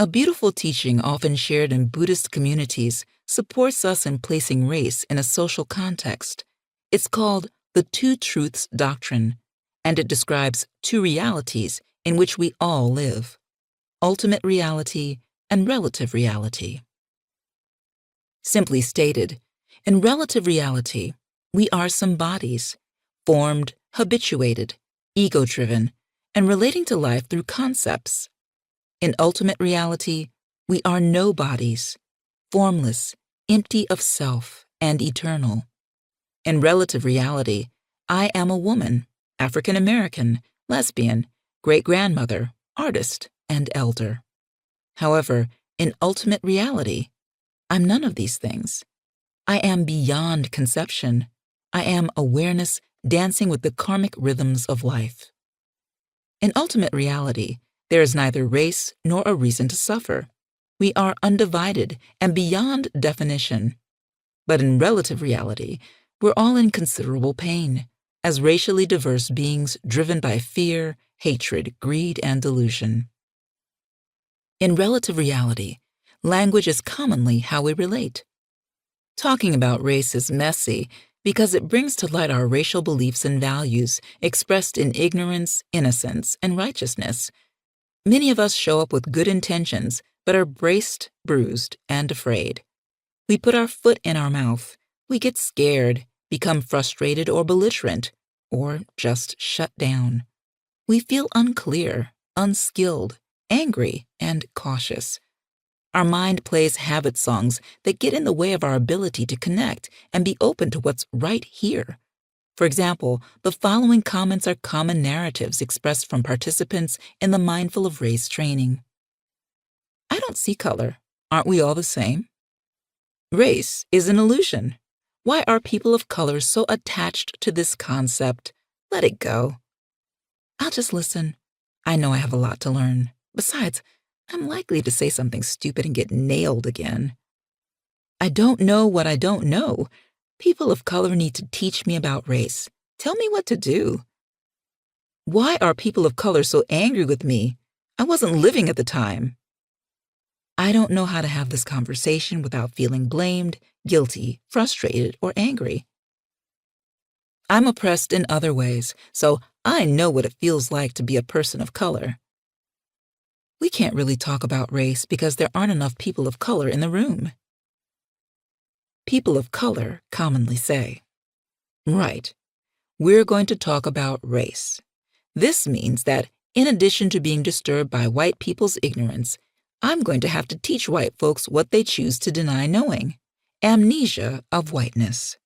A beautiful teaching often shared in Buddhist communities supports us in placing race in a social context. It's called the Two Truths Doctrine, and it describes two realities in which we all live: ultimate reality and relative reality. Simply stated, in relative reality, we are some bodies, formed, habituated, ego-driven, and relating to life through concepts. In ultimate reality, we are no bodies, formless, empty of self, and eternal. In relative reality, I am a woman, African American, lesbian, great-grandmother, artist, and elder. However, in ultimate reality, I'm none of these things. I am beyond conception. I am awareness dancing with the karmic rhythms of life. In ultimate reality, there is neither race nor a reason to suffer. We are undivided and beyond definition. But in relative reality, we're all in considerable pain, as racially diverse beings driven by fear, hatred, greed, and delusion. In relative reality, language is commonly how we relate. Talking about race is messy because it brings to light our racial beliefs and values expressed in ignorance, innocence, and righteousness. Many of us show up with good intentions but are braced, bruised, and afraid. We put our foot in our mouth. We get scared, become frustrated or belligerent, or just shut down. We feel unclear, unskilled, angry, and cautious. Our mind plays habit songs that get in the way of our ability to connect and be open to what's right here. For example, the following comments are common narratives expressed from participants in the Mindful of Race training. I don't see color. Aren't we all the same? Race is an illusion. Why are people of color so attached to this concept? Let it go. I'll just listen. I know I have a lot to learn. Besides, I'm likely to say something stupid and get nailed again. I don't know what I don't know. People of color need to teach me about race. Tell me what to do. Why are people of color so angry with me? I wasn't living at the time. I don't know how to have this conversation without feeling blamed, guilty, frustrated, or angry. I'm oppressed in other ways, so I know what it feels like to be a person of color. We can't really talk about race because there aren't enough people of color in the room. People of color commonly say, right, we're going to talk about race. This means that, in addition to being disturbed by white people's ignorance, I'm going to have to teach white folks what they choose to deny knowing: amnesia of whiteness.